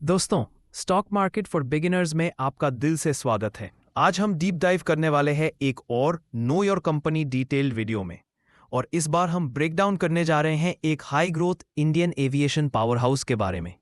दोस्तों, stock market for beginners में आपका दिल से स्वागत है। आज हम डीप डाइव करने वाले हैं एक और know your company detailed video में, और इस बार हम ब्रेक डाउन करने जा रहे हैं एक high growth Indian aviation power house के बारे में।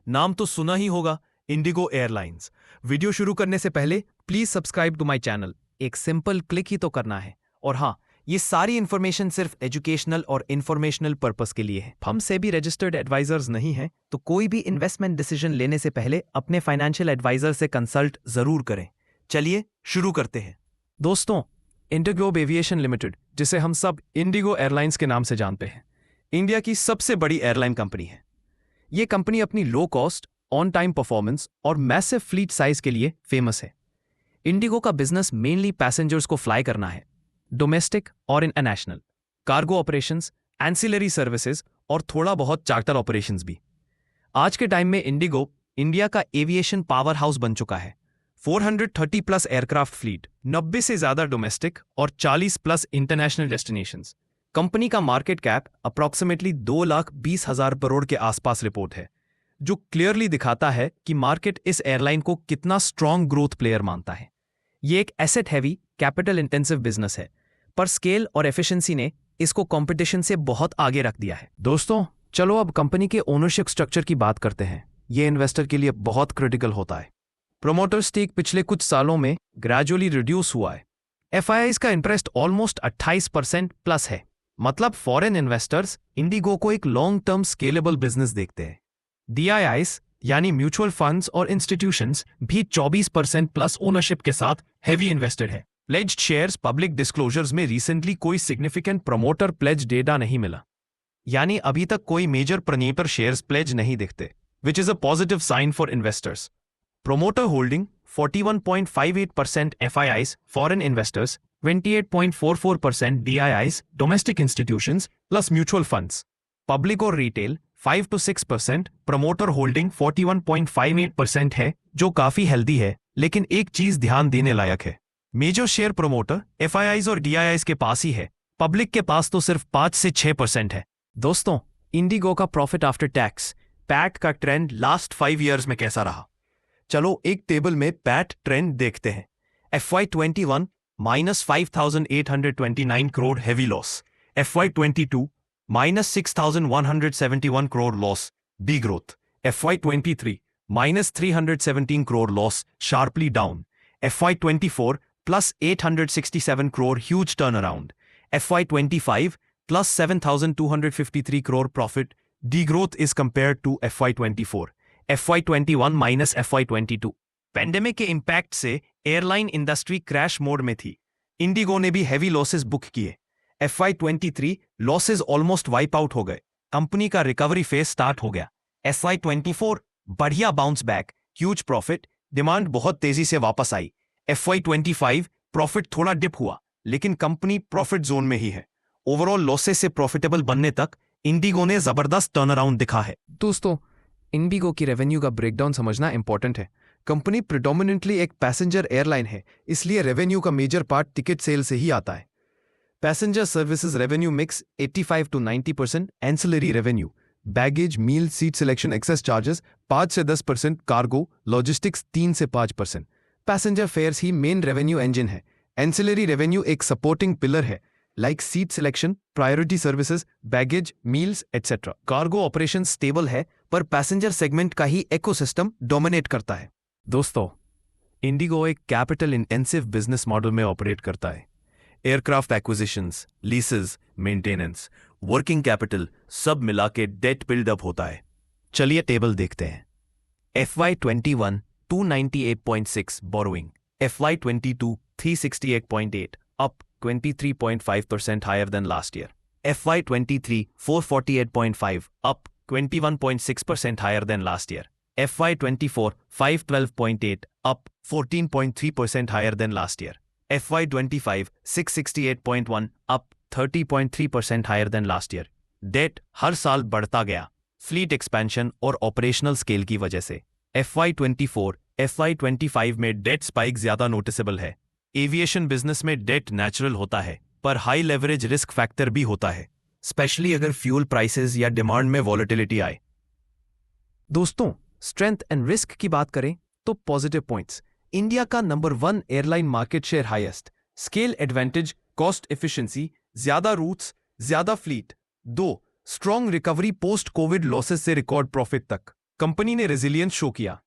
नाम तो सुना ही होगा, इंडिगो एयरलाइंस। वीडियो शुरू करने से पहले please subscribe to my channel. एक सिंपल क्लिक ही तो करना है। और हाँ, ये सारी इंफॉर्मेशन सिर्फ एजुकेशनल और इंफॉर्मेशनल पर्पस के लिए है। हम सेबी रजिस्टर्ड एडवाइजर्स नहीं हैं, तो कोई भी इन्वेस्टमेंट डिसीजन लेने से पहले अपने फाइनेंशियल एडवाइजर से कंसल्ट जरूर करें। चलिए शुरू करते हैं। दोस्तों, इंडिगो एविएशन लिमिटेड, जिसे हम सब इंडिगो एयरलाइंस के नाम से जानते हैं, इंडिया की सबसे बड़ी एयरलाइन कंपनी है। ये कंपनी अपनी low cost, on time performance और मैसिव फ्लीट साइज के लिए फेमस है। इंडिगो का बिजनेस मेनली पैसेंजर्स को फ्लाई करना है, डोमेस्टिक और international, cargo operations, ancillary services और थोड़ा बहुत चार्टर ऑपरेशंस भी। आज के टाइम में इंडिगो इंडिया का एविएशन पावर हाउस बन चुका है। 430 प्लस एयरक्राफ्ट फ्लीट, 90 से ज्यादा डोमेस्टिक और 40 प्लस इंटरनेशनल डेस्टिनेशंस। कंपनी का मार्केट कैप अप्रॉक्सिमेटली 2,20,000 करोड़ के आसपास रिपोर्ट है, जो क्लियरली दिखाता है कि मार्केट इस एयरलाइन को कितना स्ट्रॉन्ग ग्रोथ प्लेयर मानता है। ये एक asset heavy, capital intensive business है, पर स्केल और एफिशिएंसी ने इसको कंपटीशन से बहुत आगे रख दिया है। दोस्तों, चलो अब कंपनी के ओनरशिप स्ट्रक्चर की बात करते हैं। ये इन्वेस्टर के लिए बहुत क्रिटिकल होता है। प्रोमोटर स्टेक पिछले कुछ सालों में ग्रेजुअली रिड्यूस हुआ है। एफआईआईज का इंटरेस्ट ऑलमोस्ट 28% प्लस है। मतलब फॉरेन इन्वेस्टर्स इंडिगो को एक लॉन्ग टर्म स्केलेबल बिजनेस देखते हैं। डीआईआईज यानी म्यूचुअल फंड्स और इंस्टीट्यूशंस भी 24% प्लस ओनरशिप के साथ हेवी इन्वेस्टेड है। प्लेज्ड शेयर्स पब्लिक डिस्क्लोजर्स में रिसेंटली कोई सिग्निफिकेंट प्रमोटर प्लेज डेटा नहीं मिला, यानी अभी तक कोई मेजर प्रमोटर शेयर्स प्लेज नहीं दिखते, which is a positive sign for investors. Promoter holding 41.58% FIIs foreign investors, 28.44% DIIs domestic institutions plus mutual funds. Public और रिटेल 5 to 6%, प्रमोटर होल्डिंग 41.58% है, जो काफी हेल्दी है। लेकिन एक चीज ध्यान देने लायक है, मेजर शेयर प्रमोटर FIIs और DIIs के पास ही है, पब्लिक के पास तो सिर्फ 5 से 6% है। दोस्तों, इंडिगो का प्रॉफिट आफ्टर टैक्स पैट का ट्रेंड लास्ट 5 ईयर्स में कैसा रहा? चलो एक टेबल में पैट ट्रेंड देखते हैं। FY21 -5,829 crore heavy loss, FY22 -6,171 crore loss, D growth. FY23 -317 crore loss, sharply down. FY24 +867 crore, huge turnaround. FY25 +7,253 crore profit, degrowth is compared to FY24. FY21 minus FY22. Pandemic के impact से airline industry crash mode में थी। Indigo ने भी heavy losses book किए। FY23 losses almost wipe out हो गए, company का रिकवरी फेज स्टार्ट हो गया। FY24 बढ़िया bounce back, huge profit, demand बहुत तेजी से वापस आई। FY25 प्रॉफिट थोड़ा डिप हुआ, लेकिन कंपनी प्रॉफिट जोन में ही है। ओवरऑल लॉसेस से प्रॉफिटेबल बनने तक इंडिगो ने जबरदस्त टर्न अराउंड दिखा है। दोस्तों, इंडिगो की रेवेन्यू का ब्रेकडाउन समझना इंपॉर्टेंट है। कंपनी प्रिडोमिनेंटली एक पैसेंजर एयरलाइन है, इसलिए रेवेन्यू का मेजर पार्ट टिकट सेल से ही आता है। Passenger services revenue mix 85 to 90%, ancillary revenue, baggage, meal, seat selection, excess charges 5 से 10%, कार्गो, लॉजिस्टिक्स 3 से 5%। पैसेंजर फेयर्स ही मेन रेवेन्यू इंजन है। एंसिलरी रेवेन्यू एक सपोर्टिंग पिलर है, like seat selection, priority services, baggage, meals etcetera. Cargo operation stable है, पर passenger segment का ही ecosystem dominate करता है। दोस्तों, इंडिगो एक कैपिटल इंटेंसिव बिजनेस मॉडल में ऑपरेट करता है। Aircraft acquisitions, leases, maintenance, working capital सब मिला के डेट बिल्डअप होता है। चलिए टेबल देखते हैं। FY21 298.6 borrowing, FY22 368.8, up 23.5% higher than last year. FY23 448.5, up 21.6% higher than last year. FY24 512.8, up 14.3% higher than last year. FY25 668.1, up 30.3% higher than last year. Debt हर साल बढ़ता गया, फ्लीट एक्सपेंशन और ऑपरेशनल स्केल की वजह से। FY24 FY25 में debt spike ज्यादा नोटिसेबल है। एविएशन बिजनेस में डेट नेचुरल होता है, पर हाई लेवरेज रिस्क फैक्टर भी होता है, स्पेशली अगर फ्यूल प्राइसेस या डिमांड में वॉलेटिलिटी आए। दोस्तों, स्ट्रेंथ एंड रिस्क की बात करें तो पॉजिटिव पॉइंट्स, इंडिया का number 1 airline market share highest, scale advantage, cost efficiency, ज्यादा रूट्स, ज्यादा fleet. 2 strong recovery post Covid losses से रिकॉर्ड प्रॉफिट तक, कंपनी ने रेजिलियंस शो किया।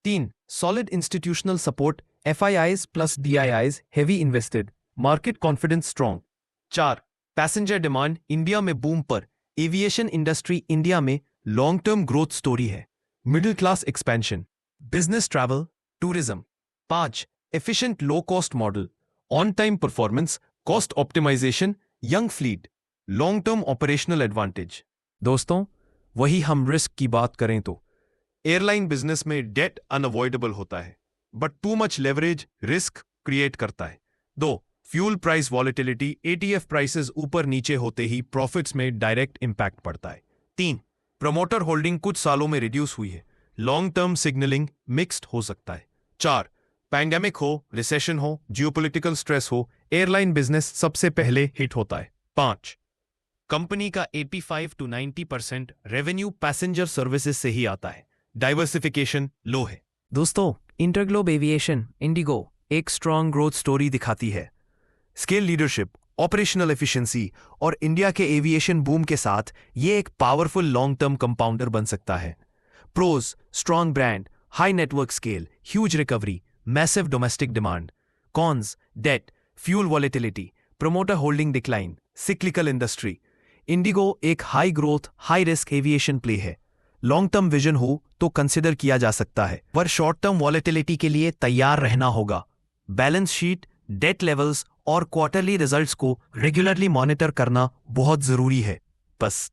3 solid institutional support, FIIs plus DIIs heavy invested, market confidence strong. 4 passenger demand India में boom पर, aviation industry India में long term growth story है, middle class expansion, business travel, tourism. 5 efficient low cost model, on time performance, cost optimization, young fleet, long term operational advantage. दोस्तों, वही हम risk की बात करें तो एयरलाइन बिजनेस में डेट अनअवॉइडेबल होता है, but too much leverage risk create करता है। 2 fuel price volatility, ATF prices ऊपर नीचे होते ही प्रॉफिट्स में डायरेक्ट इंपैक्ट पड़ता है। 3 प्रमोटर होल्डिंग कुछ सालों में रिड्यूस हुई है, लॉन्ग टर्म सिग्नलिंग मिक्स्ड हो सकता है। 4 पैंडेमिक हो, रिसेशन हो, जियोपॉलिटिकल स्ट्रेस हो, एयरलाइन बिजनेस सबसे पहले हिट होता है। 5 कंपनी का 85 to 90% रेवेन्यू पैसेंजर सर्विसेज से ही आता है, डाइवर्सिफिकेशन लो है। दोस्तों, इंटरग्लोब एविएशन इंडिगो एक स्ट्रॉन्ग ग्रोथ स्टोरी दिखाती है। स्केल लीडरशिप, ऑपरेशनल एफिशिएंसी और इंडिया के एविएशन बूम के साथ ये एक पावरफुल लॉन्ग टर्म कंपाउंडर बन सकता है। Pros, strong brand, high network scale, huge recovery, massive domestic demand. Cons, debt, fuel volatility, promoter holding decline, cyclical industry. IndiGo एक high growth, high risk aviation play है। Long term vision हो तो consider किया जा सकता है, पर शॉर्ट टर्म वॉलेटिलिटी के लिए तैयार रहना होगा। बैलेंस शीट, डेट लेवल्स और क्वार्टरली रिजल्ट्स को रेगुलरली मॉनिटर करना बहुत जरूरी है। बस